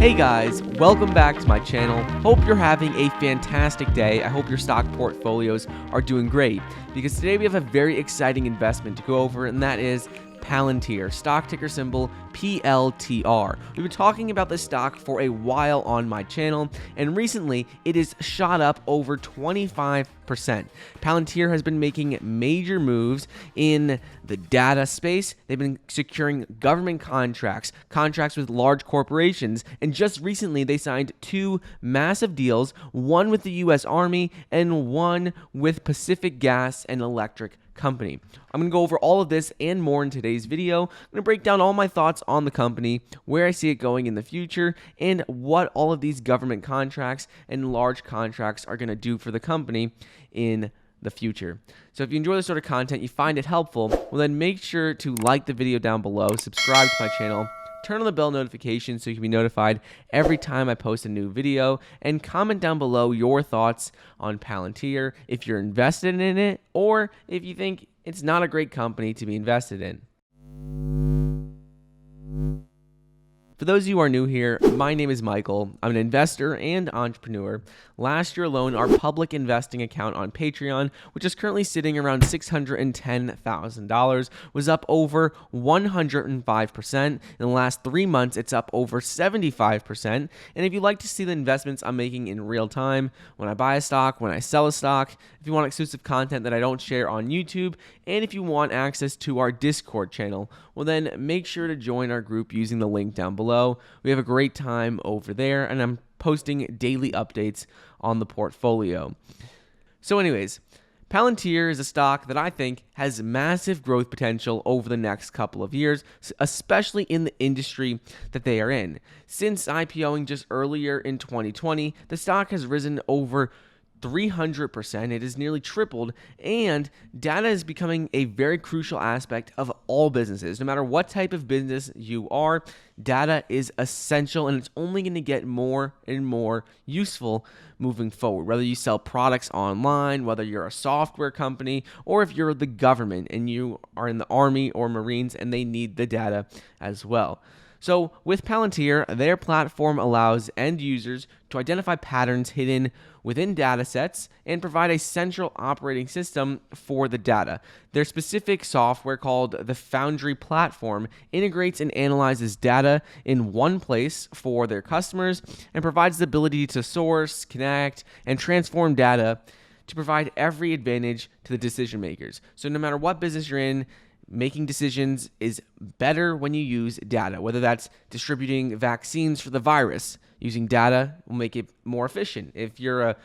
Hey guys, welcome back to my channel. Hope you're having a fantastic day. I hope your stock portfolios are doing great, because today we have a very exciting investment to go over, and that is Palantir, stock ticker symbol PLTR. We've been talking about this stock for a while on my channel, and recently it has shot up over 25%. Palantir has been making major moves in the data space. They've been securing government contracts with large corporations, and just recently they signed two massive deals, one with the US Army and one with Pacific Gas and Electric Company. I'm going to go over all of this and more in today's video. I'm going to break down all my thoughts on the company, where I see it going in the future, and what all of these government contracts and large contracts are going to do for the company in the future. So if you enjoy this sort of content, you find it helpful, well then make sure to like the video down below, subscribe to my channel, turn on the bell notification so you can be notified every time I post a new video, and comment down below your thoughts on Palantir, if you're invested in it, or if you think it's not a great company to be invested in. For those of you who are new here, my name is Michael. I'm an investor and entrepreneur. Last year alone, our public investing account on Patreon, which is currently sitting around $610,000, was up over 105%. In the last 3 months, it's up over 75%. And if you'd like to see the investments I'm making in real time, when I buy a stock, when I sell a stock, if you want exclusive content that I don't share on YouTube, and if you want access to our Discord channel, well then make sure to join our group using the link down below. We have a great time over there, and I'm posting daily updates on the portfolio. So anyways, Palantir is a stock that I think has massive growth potential over the next couple of years, especially in the industry that they are in. Since IPOing just earlier in 2020, the stock has risen over 300%. It has nearly tripled, and data is becoming a very crucial aspect of all businesses. No matter what type of business you are, data is essential, and it's only going to get more and more useful moving forward. Whether you sell products online, whether you're a software company, or if you're the government and you are in the Army or Marines and they need the data as well. So with Palantir, their platform allows end users to identify patterns hidden within data sets and provide a central operating system for the data. Their specific software, called the Foundry platform, integrates and analyzes data in one place for their customers and provides the ability to source, connect, and transform data to provide every advantage to the decision makers. So no matter what business you're in, making decisions is better when you use data. Whether that's distributing vaccines for the virus, using data will make it more efficient. If you're a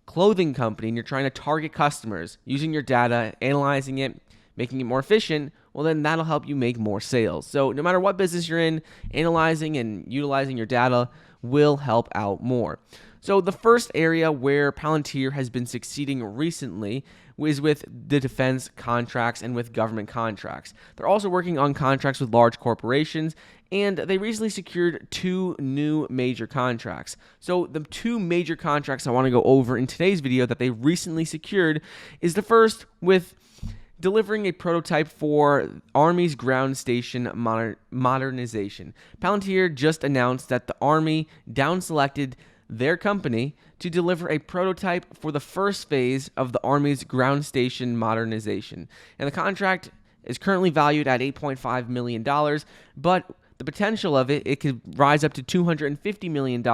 clothing company and you're trying to target customers, using your data, analyzing it, making it more efficient, well then that'll help you make more sales. So no matter what business you're in, analyzing and utilizing your data will help out more. So the first area where Palantir has been succeeding recently is with the defense contracts and with government contracts. They're also working on contracts with large corporations, and they recently secured two new major contracts. So the two major contracts I want to go over in today's video that they recently secured is the first with delivering a prototype for Army's ground station modernization. Palantir just announced that the Army down-selected their company to deliver a prototype for the first phase of the Army's ground station modernization. And the contract is currently valued at $8.5 million, but the potential of it could rise up to $250 million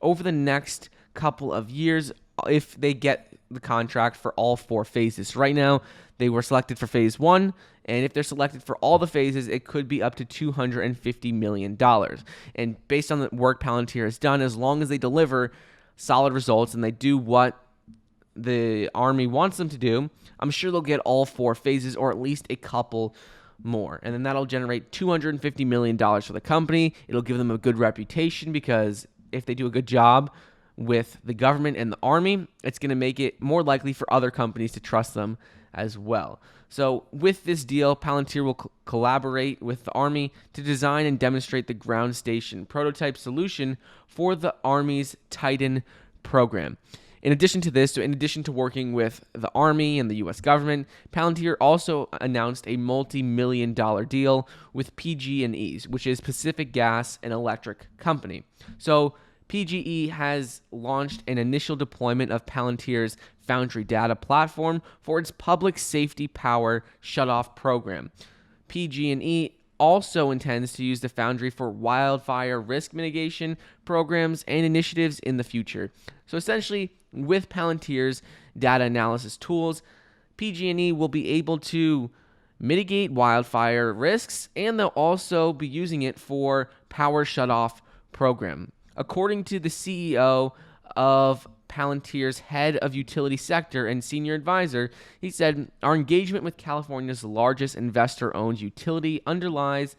over the next couple of years if they get the contract for all four phases. So right now, they were selected for phase one, and if they're selected for all the phases, it could be up to $250 million. And based on the work Palantir has done, as long as they deliver solid results and they do what the Army wants them to do, I'm sure they'll get all four phases, or at least a couple more. And then that'll generate $250 million for the company. It'll give them a good reputation, because if they do a good job with the government and the Army, it's going to make it more likely for other companies to trust them as well. So with this deal, Palantir will collaborate with the Army to design and demonstrate the ground station prototype solution for the Army's Titan program. In addition to this, so in addition to working with the Army and the U.S. government, Palantir also announced a multi-million-dollar deal with PG&E, which is Pacific Gas and Electric Company. So PG&E has launched an initial deployment of Palantir's Foundry data platform for its Public Safety Power Shutoff program. PG&E also intends to use the Foundry for wildfire risk mitigation programs and initiatives in the future. So essentially, with Palantir's data analysis tools, PG&E will be able to mitigate wildfire risks, and they'll also be using it for power shutoff program. According to the CEO of Palantir's head of utility sector and senior advisor, he said, "Our engagement with California's largest investor-owned utility underlies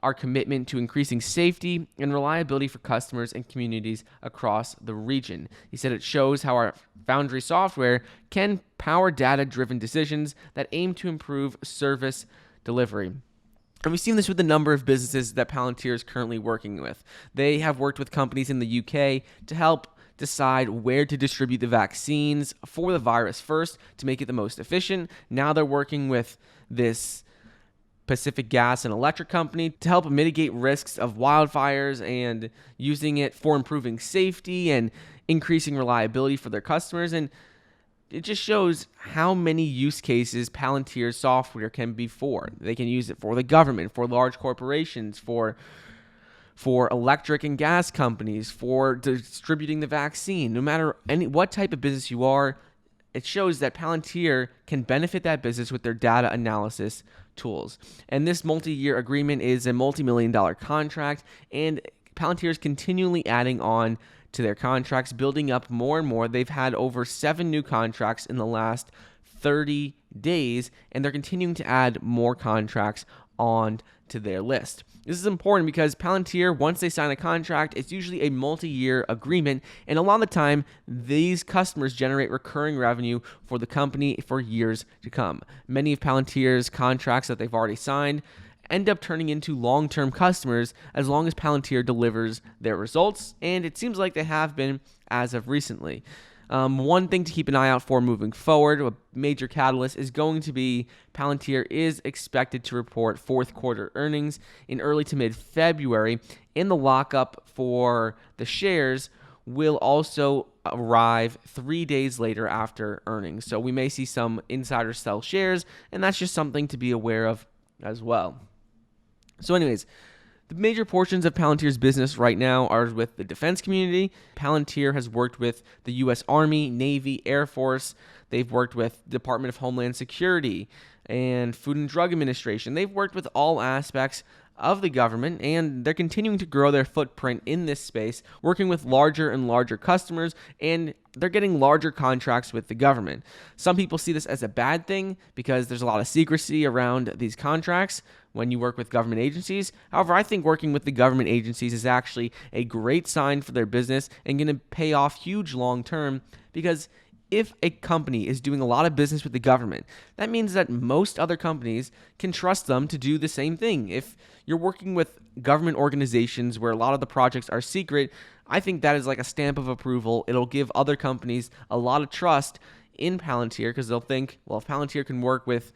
our commitment to increasing safety and reliability for customers and communities across the region." He said it shows how our Foundry software can power data-driven decisions that aim to improve service delivery. And we've seen this with a number of businesses that Palantir is currently working with. They have worked with companies in the UK to help decide where to distribute the vaccines for the virus first to make it the most efficient. Now they're working with this Pacific Gas and Electric Company to help mitigate risks of wildfires and using it for improving safety and increasing reliability for their customers. And it just shows how many use cases Palantir's software can be for. They can use it for the government, for large corporations, for electric and gas companies, for distributing the vaccine. No matter what type of business you are, it shows that Palantir can benefit that business with their data analysis tools. And this multi-year agreement is a multi-million-dollar contract, and Palantir is continually adding on to their contracts, building up more and more. They've had over 7 new contracts in the last 30 days, and they're continuing to add more contracts on to their list. This is important because Palantir, once they sign a contract, it's usually a multi-year agreement, and a lot of the time, these customers generate recurring revenue for the company for years to come. Many of Palantir's contracts that they've already signed end up turning into long-term customers as long as Palantir delivers their results, and it seems like they have been as of recently. One thing to keep an eye out for moving forward, a major catalyst, is going to be Palantir is expected to report fourth quarter earnings in early to mid-February, and the lockup for the shares will also arrive 3 days later after earnings. So we may see some insiders sell shares, and that's just something to be aware of as well. So anyways, the major portions of Palantir's business right now are with the defense community. Palantir has worked with the U.S. Army, Navy, Air Force. They've worked with the Department of Homeland Security and Food and Drug Administration. They've worked with all aspects of the government, and they're continuing to grow their footprint in this space, working with larger and larger customers, and they're getting larger contracts with the government. Some people see this as a bad thing because there's a lot of secrecy around these contracts when you work with government agencies. However, I think working with the government agencies is actually a great sign for their business and going to pay off huge long term, because if a company is doing a lot of business with the government, that means that most other companies can trust them to do the same thing. If you're working with government organizations where a lot of the projects are secret, I think that is like a stamp of approval. It'll give other companies a lot of trust in Palantir because they'll think, well, if Palantir can work with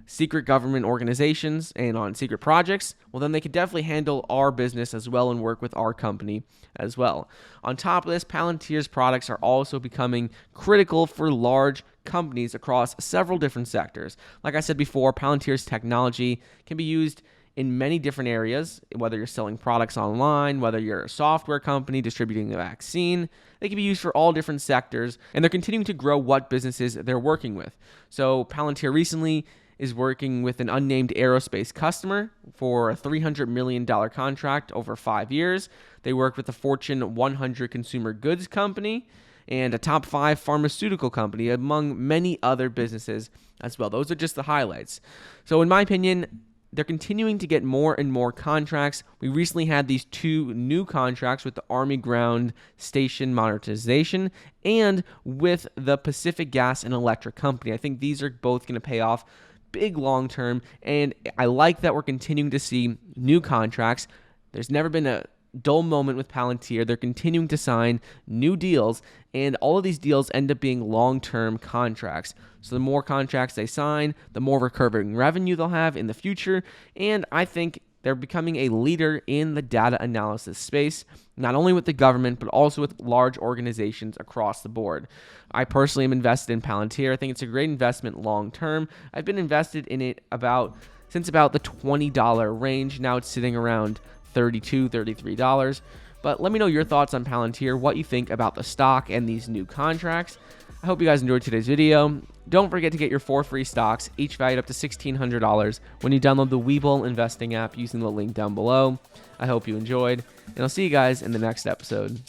secret government organizations and on secret projects, well, then they could definitely handle our business as well and work with our company as well. On top of this, Palantir's products are also becoming critical for large companies across several different sectors. Like I said before, Palantir's technology can be used in many different areas, whether you're selling products online, whether you're a software company distributing the vaccine. They can be used for all different sectors, and they're continuing to grow what businesses they're working with. So Palantir recently is working with an unnamed aerospace customer for a $300 million contract over 5 years. They work with a Fortune 100 consumer goods company and a top 5 pharmaceutical company, among many other businesses as well. Those are just the highlights. So in my opinion, they're continuing to get more and more contracts. We recently had these 2 new contracts with the Army Ground Station Modernization and with the Pacific Gas and Electric Company. I think these are both going to pay off big long term, and I like that we're continuing to see new contracts. There's never been a dull moment with Palantir. They're continuing to sign new deals, and all of these deals end up being long-term contracts. So the more contracts they sign, the more recurring revenue they'll have in the future, and I think they're becoming a leader in the data analysis space, not only with the government, but also with large organizations across the board. I personally am invested in Palantir. I think it's a great investment long-term. I've been invested in it since about the $20 range. Now it's sitting around $32, $33. But let me know your thoughts on Palantir, what you think about the stock and these new contracts. I hope you guys enjoyed today's video. Don't forget to get your 4 free stocks, each valued up to $1,600, when you download the Webull investing app using the link down below. I hope you enjoyed, and I'll see you guys in the next episode.